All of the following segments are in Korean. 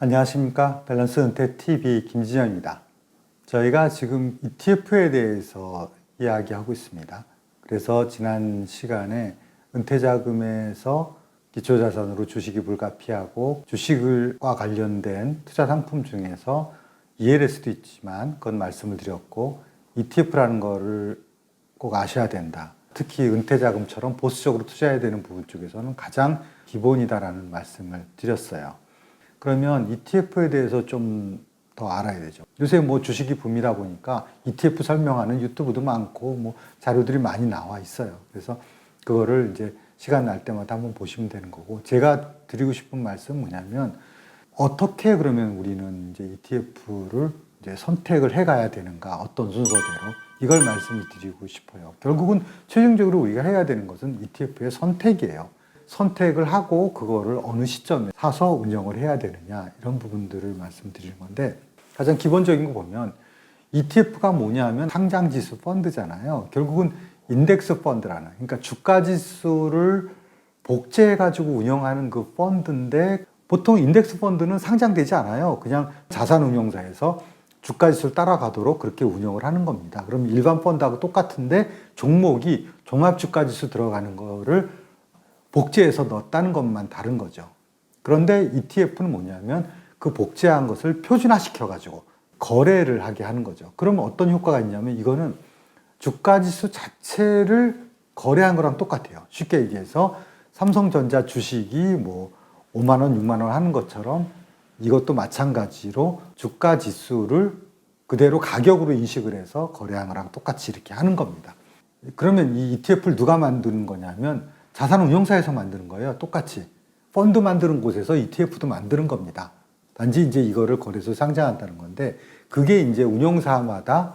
안녕하십니까. 밸런스 은퇴TV 김진영입니다. 저희가 지금 ETF에 대해서 이야기하고 있습니다. 그래서 지난 시간에 은퇴자금에서 기초자산으로 주식이 불가피하고 주식과 관련된 투자 상품 중에서 이해될 수도 있지만 그건 말씀을 드렸고 ETF라는 거를 꼭 아셔야 된다. 특히 은퇴자금처럼 보수적으로 투자해야 되는 부분 쪽에서는 가장 기본이다라는 말씀을 드렸어요. 그러면 ETF에 대해서 좀 더 알아야 되죠. 요새 뭐 주식이 붐이다 보니까 ETF 설명하는 유튜브도 많고 뭐 자료들이 많이 나와 있어요. 그래서 그거를 이제 시간 날 때마다 한번 보시면 되는 거고, 제가 드리고 싶은 말씀은 뭐냐면 어떻게 그러면 우리는 이제 ETF를 이제 선택을 해 가야 되는가, 어떤 순서대로, 이걸 말씀을 드리고 싶어요. 결국은 최종적으로 우리가 해야 되는 것은 ETF의 선택이에요. 선택을 하고 그거를 어느 시점에 사서 운영을 해야 되느냐, 이런 부분들을 말씀드리는 건데, 가장 기본적인 거 보면 ETF가 뭐냐면 상장지수 펀드잖아요. 결국은 인덱스 펀드라는, 그러니까 주가지수를 복제해가지고 운영하는 그 펀드인데, 보통 인덱스 펀드는 상장되지 않아요. 그냥 자산운용사에서 주가지수를 따라가도록 그렇게 운영을 하는 겁니다. 그럼 일반 펀드하고 똑같은데 종목이 종합주가지수 들어가는 거를 복제해서 넣었다는 것만 다른 거죠. 그런데 ETF는 뭐냐면 그 복제한 것을 표준화시켜가지고 거래를 하게 하는 거죠. 그러면 어떤 효과가 있냐면, 이거는 주가지수 자체를 거래한 거랑 똑같아요. 쉽게 얘기해서 삼성전자 주식이 뭐 5만 원, 6만 원 하는 것처럼 이것도 마찬가지로 주가지수를 그대로 가격으로 인식을 해서 거래한 거랑 똑같이 이렇게 하는 겁니다. 그러면 이 ETF를 누가 만드는 거냐면 자산운용사에서 만드는 거예요. 똑같이. 펀드 만드는 곳에서 ETF도 만드는 겁니다. 단지 이제 이거를 거래소에 상장한다는 건데, 그게 이제 운용사마다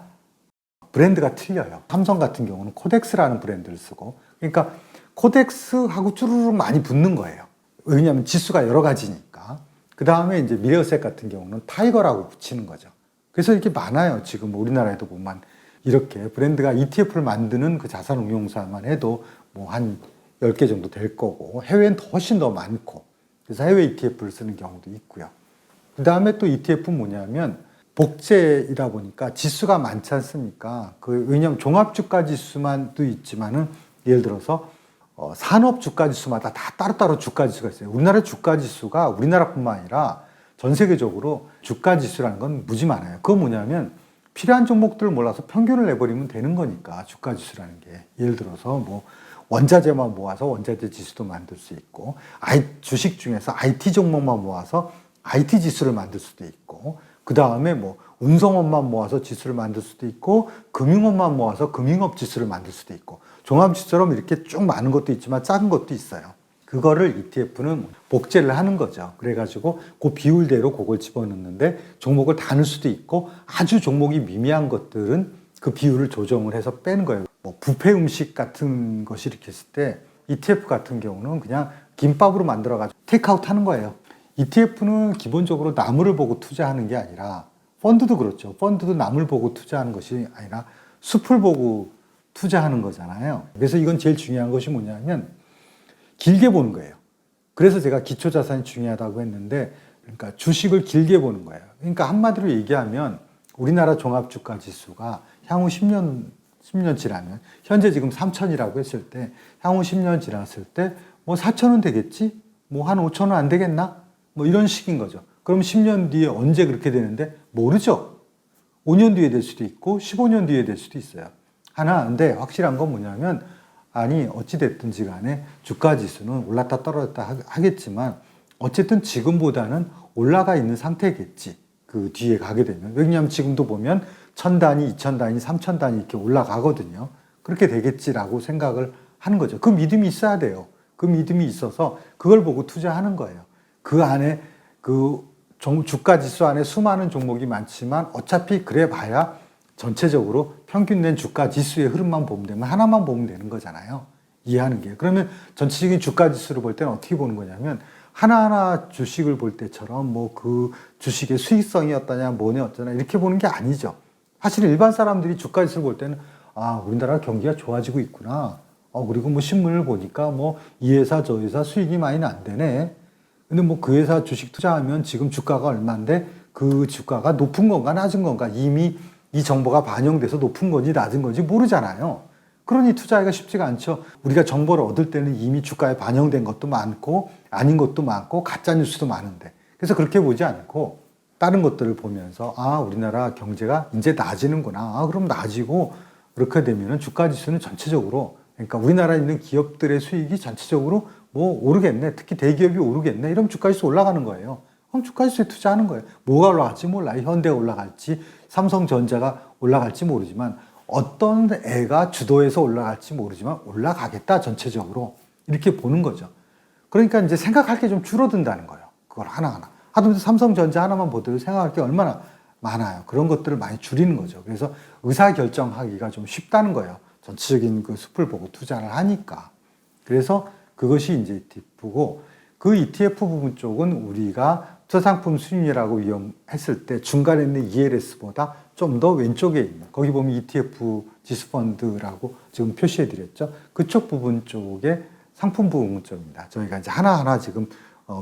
브랜드가 틀려요. 삼성 같은 경우는 코덱스라는 브랜드를 쓰고, 그러니까 코덱스하고 쭈루룩 많이 붙는 거예요. 왜냐하면 지수가 여러 가지니까. 그 다음에 이제 미래에셋 같은 경우는 타이거라고 붙이는 거죠. 그래서 이렇게 많아요. 지금 우리나라에도 보면 이렇게 브랜드가 ETF를 만드는 그 자산운용사만 해도 뭐 한 10개 정도 될 거고, 해외엔 훨씬 더 많고, 그래서 해외 ETF를 쓰는 경우도 있고요. 그 다음에 또 ETF는 뭐냐면 복제이다 보니까 지수가 많지 않습니까? 왜냐하면 종합주가지수만도 있지만은, 예를 들어서 산업주가지수마다 다 따로따로 주가지수가 있어요. 우리나라 주가지수가 우리나라뿐만 아니라 전 세계적으로 주가지수라는 건 무지 많아요. 그건 뭐냐면 필요한 종목들을 몰라서 평균을 내버리면 되는 거니까, 주가지수라는 게. 예를 들어서 뭐 원자재만 모아서 원자재 지수도 만들 수 있고, 주식 중에서 IT 종목만 모아서 IT 지수를 만들 수도 있고, 그 다음에 뭐 운송업만 모아서 지수를 만들 수도 있고, 금융업만 모아서 금융업 지수를 만들 수도 있고, 종합지수처럼 이렇게 쭉 많은 것도 있지만 작은 것도 있어요. 그거를 ETF는 복제를 하는 거죠. 그래가지고 그 비율대로 그걸 집어넣는데, 종목을 다 넣을 수도 있고, 아주 종목이 미미한 것들은 그 비율을 조정을 해서 빼는 거예요. 뭐 뷔페 음식 같은 것이 이렇게 했을 때 ETF 같은 경우는 그냥 김밥으로 만들어가지고 테이크아웃 하는 거예요. ETF는 기본적으로 나무를 보고 투자하는 게 아니라, 펀드도 그렇죠. 펀드도 나무를 보고 투자하는 것이 아니라 숲을 보고 투자하는 거잖아요. 그래서 이건 제일 중요한 것이 뭐냐면 길게 보는 거예요. 그래서 제가 기초자산이 중요하다고 했는데, 그러니까 주식을 길게 보는 거예요. 그러니까 한마디로 얘기하면 우리나라 종합주가지수가 향후 10년 지나면, 현재 지금 3,000이라고 했을 때 향후 10년 지났을 때 뭐 4,000은 되겠지? 뭐 한 5,000은 안 되겠나? 뭐 이런 식인 거죠. 그럼 10년 뒤에 언제 그렇게 되는데 모르죠. 5년 뒤에 될 수도 있고 15년 뒤에 될 수도 있어요. 근데 확실한 건 뭐냐면, 아니 어찌됐든지 간에 주가지수는 올랐다 떨어졌다 하겠지만 어쨌든 지금보다는 올라가 있는 상태겠지, 그 뒤에 가게 되면. 왜냐하면 지금도 보면 1,000단위, 2,000단위, 3,000단위 이렇게 올라가거든요. 그렇게 되겠지라고 생각을 하는 거죠. 그 믿음이 있어야 돼요. 그 믿음이 있어서 그걸 보고 투자하는 거예요. 그 안에 그 주가지수 안에 수많은 종목이 많지만 어차피 그래 봐야 전체적으로 평균 낸 주가지수의 흐름만 보면 되면, 하나만 보면 되는 거잖아요. 이해하는 게. 그러면 전체적인 주가지수를 볼 때는 어떻게 보는 거냐면, 하나하나 주식을 볼 때처럼 뭐 그 주식의 수익성이 어떠냐, 뭐냐 어떠냐 이렇게 보는 게 아니죠. 사실 일반 사람들이 주가지수를 볼 때는 우리나라 경기가 좋아지고 있구나. 그리고 뭐 신문을 보니까 뭐 이 회사 저 회사 수익이 많이 난대네. 근데 뭐 그 회사 주식 투자하면 지금 주가가 얼마인데 그 주가가 높은 건가 낮은 건가 이미 이 정보가 반영돼서 높은 건지 낮은 건지 모르잖아요. 그러니 투자하기가 쉽지가 않죠. 우리가 정보를 얻을 때는 이미 주가에 반영된 것도 많고 아닌 것도 많고 가짜 뉴스도 많은데 그래서 그렇게 보지 않고 다른 것들을 보면서 아 우리나라 경제가 이제 나아지는구나. 아 그럼 나아지고 그렇게 되면은 주가 지수는 전체적으로 그러니까 우리나라에 있는 기업들의 수익이 전체적으로 뭐 오르겠네. 특히 대기업이 오르겠네. 이러면 주가지수 올라가는 거예요. 그럼 주가지수에 투자하는 거예요. 뭐가 올라갈지 몰라요. 현대가 올라갈지 삼성전자가 올라갈지 모르지만 어떤 애가 주도해서 올라갈지 모르지만 올라가겠다 전체적으로 이렇게 보는 거죠. 그러니까 이제 생각할 게 좀 줄어든다는 거예요. 그걸 하나하나. 하다못해 삼성전자 하나만 보더라도 생각할 게 얼마나 많아요. 그런 것들을 많이 줄이는 거죠. 그래서 의사결정하기가 좀 쉽다는 거예요. 전체적인 그 숲을 보고 투자를 하니까. 그래서 그것이 이제 ETF고 그 ETF 부분 쪽은 우리가 투자상품 수익률이라고 위험했을 때 중간에 있는 ELS보다 좀 더 왼쪽에 있는 거기 보면 ETF 지수펀드라고 지금 표시해 드렸죠. 그쪽 부분 쪽에 상품 부분 쪽입니다. 저희가 이제 하나하나 지금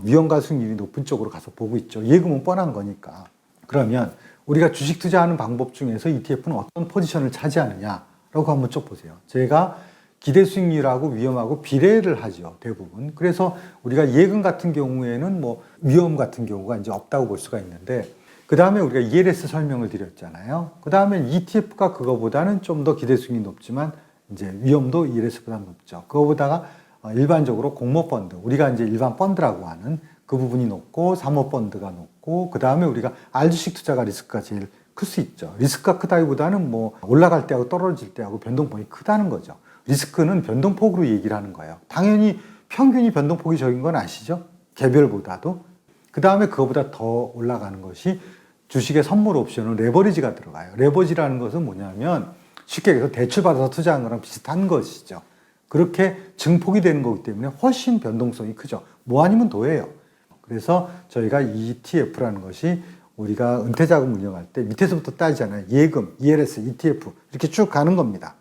위험과 수익률이 높은 쪽으로 가서 보고 있죠. 예금은 뻔한 거니까. 그러면 우리가 주식 투자하는 방법 중에서 ETF는 어떤 포지션을 차지하느냐라고 한번 쭉 보세요. 제가 기대 수익률하고 위험하고 비례를 하죠, 대부분. 그래서 우리가 예금 같은 경우에는 뭐 위험 같은 경우가 이제 없다고 볼 수가 있는데, 그 다음에 우리가 ELS 설명을 드렸잖아요. 그 다음에 ETF가 그거보다는 좀 더 기대 수익률이 높지만 이제 위험도 ELS보다 높죠. 그거보다가 일반적으로 공모펀드, 우리가 이제 일반 펀드라고 하는 그 부분이 높고 사모펀드가 높고 그 다음에 우리가 R주식 투자가 리스크가 제일 클 수 있죠. 리스크가 크다기보다는 뭐 올라갈 때하고 떨어질 때하고 변동폭이 크다는 거죠. 리스크는 변동폭으로 얘기를 하는 거예요. 당연히 평균이 변동폭이 적은 건 아시죠? 개별보다도. 그 다음에 그거보다 더 올라가는 것이 주식의 선물 옵션은 레버리지가 들어가요. 레버리지라는 것은 뭐냐면 쉽게 얘기해서 대출받아서 투자한 거랑 비슷한 것이죠. 그렇게 증폭이 되는 거기 때문에 훨씬 변동성이 크죠. 뭐 아니면 도예요. 그래서 저희가 ETF라는 것이 우리가 은퇴자금 운영할 때 밑에서부터 따지잖아요. 예금, ELS, ETF 이렇게 쭉 가는 겁니다.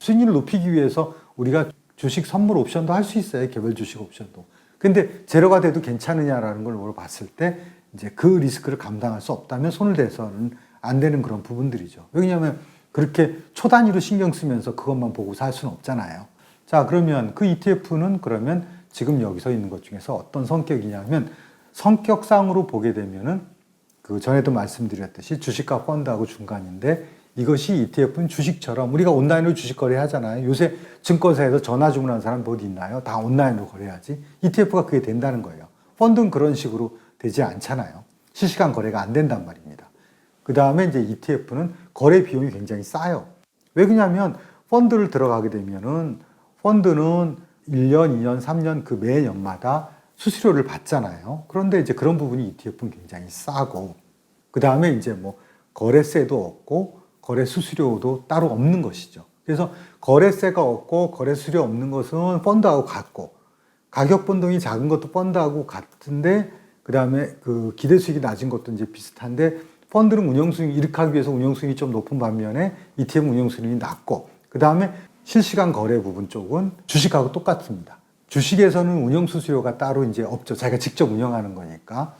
수익률을 높이기 위해서 우리가 주식 선물 옵션도 할 수 있어요. 개별 주식 옵션도. 근데 제로가 돼도 괜찮으냐라는 걸 물어봤을 때 이제 그 리스크를 감당할 수 없다면 손을 대서는 안 되는 그런 부분들이죠. 왜냐하면 그렇게 초단위로 신경 쓰면서 그것만 보고 살 수는 없잖아요. 자, 그러면 그 ETF는 그러면 지금 여기서 있는 것 중에서 어떤 성격이냐면 성격상으로 보게 되면은 그 전에도 말씀드렸듯이 주식과 펀드하고 중간인데 이것이 ETF는 주식처럼 우리가 온라인으로 주식 거래하잖아요. 요새 증권사에서 전화 주문하는 사람 뭐 어디 있나요? 다 온라인으로 거래하지. ETF가 그게 된다는 거예요. 펀드는 그런 식으로 되지 않잖아요. 실시간 거래가 안 된단 말입니다. 그 다음에 이제 ETF는 거래 비용이 굉장히 싸요. 왜 그러냐면 펀드를 들어가게 되면은 펀드는 1년, 2년, 3년 그 매년마다 수수료를 받잖아요. 그런데 이제 그런 부분이 ETF는 굉장히 싸고 그 다음에 이제 뭐 거래세도 없고 거래 수수료도 따로 없는 것이죠. 그래서 거래세가 없고 거래 수수료 없는 것은 펀드하고 같고 가격 변동이 작은 것도 펀드하고 같은데 그 다음에 그 기대 수익이 낮은 것도 이제 비슷한데 펀드는 운영 수익 이렇게 하기 위해서 운영 수익이 좀 높은 반면에 ETF는 운영 수익이 낮고 그 다음에 실시간 거래 부분 쪽은 주식하고 똑같습니다. 주식에서는 운영 수수료가 따로 이제 없죠. 자기가 직접 운영하는 거니까.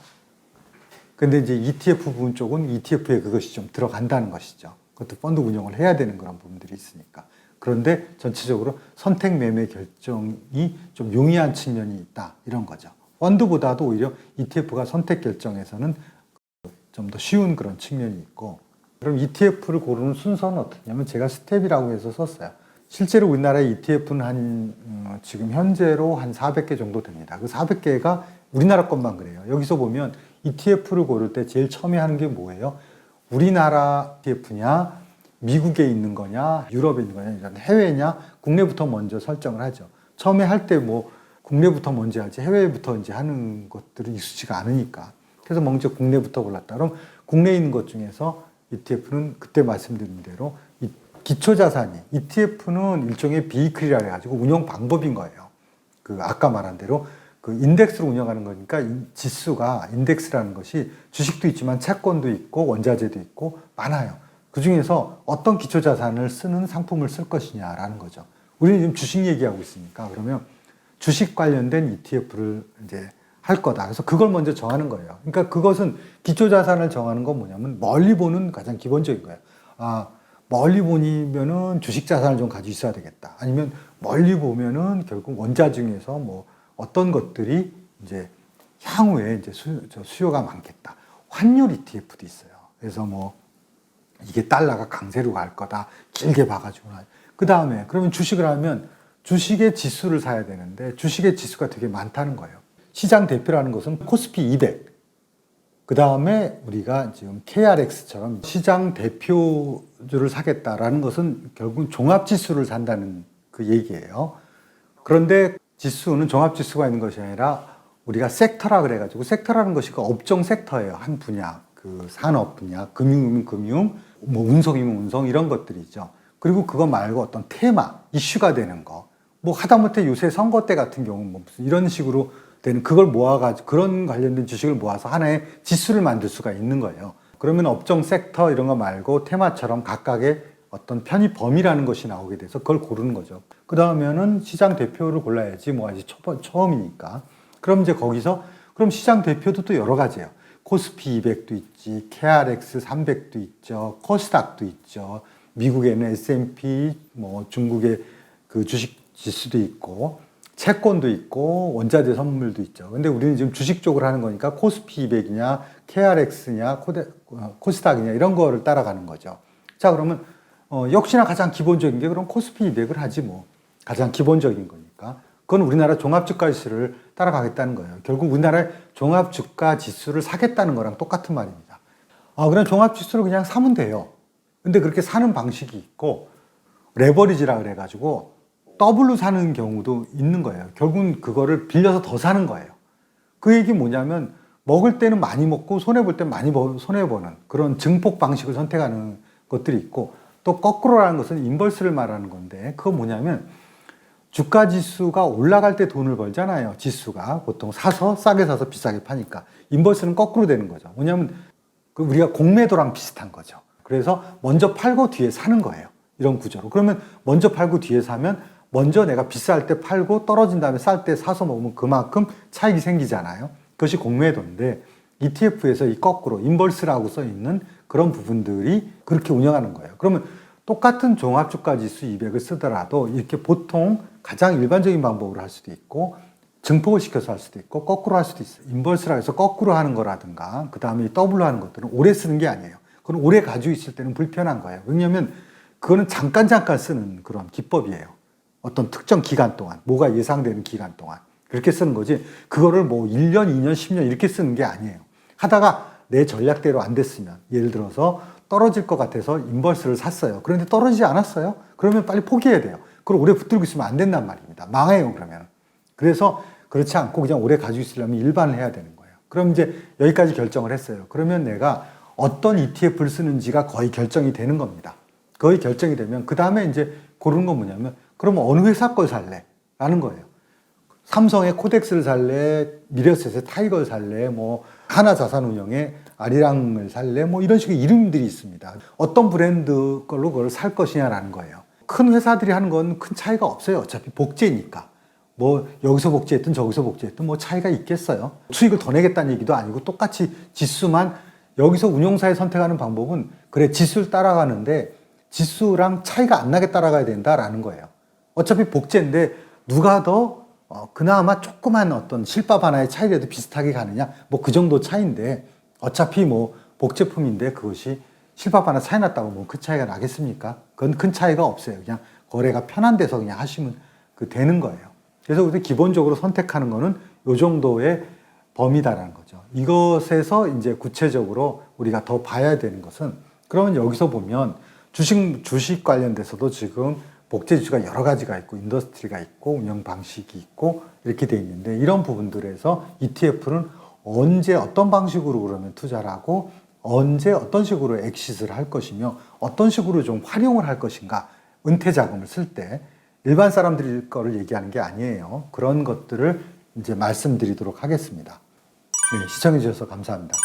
근데 이제 ETF 부분 쪽은 ETF에 그것이 좀 들어간다는 것이죠. 그것도 펀드 운영을 해야 되는 그런 부분들이 있으니까. 그런데 전체적으로 선택 매매 결정이 좀 용이한 측면이 있다. 이런 거죠. 펀드보다도 오히려 ETF가 선택 결정에서는 좀 더 쉬운 그런 측면이 있고. 그럼 ETF를 고르는 순서는 어떻냐면 제가 스텝이라고 해서 썼어요. 실제로 우리나라 ETF는 지금 현재로 한 400개 정도 됩니다. 그 400개가 우리나라 것만 그래요. 여기서 보면 ETF를 고를 때 제일 처음에 하는 게 뭐예요? 우리나라 ETF냐, 미국에 있는 거냐, 유럽에 있는 거냐, 이런 해외냐, 국내부터 먼저 설정을 하죠. 처음에 할 때 뭐 국내부터 먼저 하지 해외부터 이제 하는 것들은 익숙지가 않으니까. 그래서 먼저 국내부터 골랐다. 그럼 국내에 있는 것 중에서 ETF는 그때 말씀드린 대로 기초자산이 ETF는 일종의 비이클이라 해가지고 운영 방법인 거예요. 그 아까 말한 대로 그 인덱스로 운영하는 거니까 지수가 인덱스라는 것이 주식도 있지만 채권도 있고 원자재도 있고 많아요. 그 중에서 어떤 기초자산을 쓰는 상품을 쓸 것이냐라는 거죠. 우리는 지금 주식 얘기하고 있으니까 그러면 주식 관련된 ETF를 이제 할 거다. 그래서 그걸 먼저 정하는 거예요. 그러니까 그것은 기초자산을 정하는 건 뭐냐면 멀리 보는 가장 기본적인 거예요. 멀리 보면은 주식자산을 좀 가지고 있어야 되겠다. 아니면 멀리 보면은 결국 원자 중에서 뭐 어떤 것들이 이제 향후에 이제 수요가 많겠다. 환율 ETF도 있어요. 그래서 뭐 이게 달러가 강세로 갈 거다. 길게 봐가지고. 그 다음에 그러면 주식을 하면 주식의 지수를 사야 되는데 주식의 지수가 되게 많다는 거예요. 시장 대표라는 것은 코스피 200. 그 다음에 우리가 지금 KRX처럼 시장 대표주를 사겠다라는 것은 결국은 종합지수를 산다는 그 얘기예요. 그런데 지수는 종합지수가 있는 것이 아니라 우리가 섹터라 그래가지고 섹터라는 것이 그 업종 섹터예요. 한 분야, 그 산업 분야, 금융이면 금융, 뭐 운송이면 운송 이런 것들이 있죠. 그리고 그거 말고 어떤 테마, 이슈가 되는 거. 뭐 하다못해 요새 선거 때 같은 경우는 뭐 무슨 이런 식으로 되는 그걸 모아가지고 그런 관련된 주식을 모아서 하나의 지수를 만들 수가 있는 거예요. 그러면 업종 섹터 이런 거 말고 테마처럼 각각의 어떤 편입 범위라는 것이 나오게 돼서 그걸 고르는 거죠. 그 다음에는 시장 대표를 골라야지 뭐 아직 처음이니까. 그럼 이제 거기서 그럼 시장 대표도 또 여러 가지예요. 코스피 200도 있지, KRX 300도 있죠, 코스닥도 있죠. 미국에는 S&P, 뭐 중국의 그 주식 지수도 있고, 채권도 있고, 원자재 선물도 있죠. 근데 우리는 지금 주식 쪽으로 하는 거니까 코스피 200이냐, KRX냐, 코스닥이냐 이런 거를 따라가는 거죠. 자, 그러면 역시나 가장 기본적인 게 그럼 코스피 200을 하지 뭐. 가장 기본적인 거니까. 그건 우리나라 종합주가지수를 따라가겠다는 거예요. 결국 우리나라의 종합주가지수를 사겠다는 거랑 똑같은 말입니다. 그냥 종합지수를 그냥 사면 돼요. 근데 그렇게 사는 방식이 있고 레버리지라 그래가지고 더블로 사는 경우도 있는 거예요. 결국은 그거를 빌려서 더 사는 거예요. 그 얘기 뭐냐면 먹을 때는 많이 먹고 손해볼 때는 많이 손해보는 그런 증폭 방식을 선택하는 것들이 있고 또 거꾸로라는 것은 인버스를 말하는 건데 그거 뭐냐면 주가 지수가 올라갈 때 돈을 벌잖아요. 지수가 보통 사서 싸게 사서 비싸게 파니까 인버스는 거꾸로 되는 거죠. 뭐냐면 우리가 공매도랑 비슷한 거죠. 그래서 먼저 팔고 뒤에 사는 거예요. 이런 구조로. 그러면 먼저 팔고 뒤에 사면 먼저 내가 비쌀 때 팔고 떨어진 다음에 쌀 때 사서 먹으면 그만큼 차익이 생기잖아요. 그것이 공매도인데 ETF에서 이 거꾸로 인버스라고 써 있는 그런 부분들이 그렇게 운영하는 거예요. 그러면 똑같은 종합주가지수 200을 쓰더라도 이렇게 보통 가장 일반적인 방법으로 할 수도 있고 증폭을 시켜서 할 수도 있고 거꾸로 할 수도 있어요. 인버스라 해서 거꾸로 하는 거라든가 그 다음에 더블로 하는 것들은 오래 쓰는 게 아니에요. 그건 오래 가지고 있을 때는 불편한 거예요. 왜냐하면 그거는 잠깐 쓰는 그런 기법이에요. 어떤 특정 기간 동안 뭐가 예상되는 기간 동안 그렇게 쓰는 거지 그거를 뭐 1년, 2년, 10년 이렇게 쓰는 게 아니에요. 하다가 내 전략대로 안 됐으면 예를 들어서 떨어질 것 같아서 인버스를 샀어요. 그런데 떨어지지 않았어요. 그러면 빨리 포기해야 돼요. 그걸 오래 붙들고 있으면 안 된단 말입니다. 망해요, 그러면. 그래서 그렇지 않고 그냥 오래 가지고 있으려면 일반을 해야 되는 거예요. 그럼 이제 여기까지 결정을 했어요. 그러면 내가 어떤 ETF를 쓰는지가 거의 결정이 되는 겁니다. 거의 결정이 되면 그 다음에 이제 고르는 건 뭐냐면 그러면 어느 회사 걸 살래? 라는 거예요. 삼성의 코덱스를 살래? 미래에셋의 타이거를 살래? 뭐 하나자산운용의 아리랑을 살래? 뭐 이런 식의 이름들이 있습니다. 어떤 브랜드 걸로 그걸 살 것이냐라는 거예요. 큰 회사들이 하는 건 큰 차이가 없어요. 어차피 복제니까. 뭐 여기서 복제했든 저기서 복제했든 뭐 차이가 있겠어요. 수익을 더 내겠다는 얘기도 아니고 똑같이 지수만 여기서 운용사에 선택하는 방법은 그래 지수를 따라가는데 지수랑 차이가 안 나게 따라가야 된다라는 거예요. 어차피 복제인데 누가 더 그나마 조그만 어떤 실밥 하나의 차이라도 비슷하게 가느냐 뭐 그 정도 차이인데 어차피 뭐 복제품인데 그것이 실밥 하나 차이 났다고 뭐 그 차이가 나겠습니까? 그건 큰 차이가 없어요. 그냥 거래가 편한 데서 그냥 하시면 되는 거예요. 그래서 우리 기본적으로 선택하는 거는 요 정도의 범위다라는 거죠. 이것에서 이제 구체적으로 우리가 더 봐야 되는 것은 그러면 여기서 보면 주식 관련돼서도 지금 복제지수가 여러 가지가 있고 인더스트리가 있고 운영 방식이 있고 이렇게 돼 있는데 이런 부분들에서 ETF는 언제 어떤 방식으로 그러면 투자를 하고 언제 어떤 식으로 엑시스를 할 것이며 어떤 식으로 좀 활용을 할 것인가 은퇴 자금을 쓸 때 일반 사람들이 거를 얘기하는 게 아니에요. 그런 것들을 이제 말씀드리도록 하겠습니다. 네, 시청해 주셔서 감사합니다.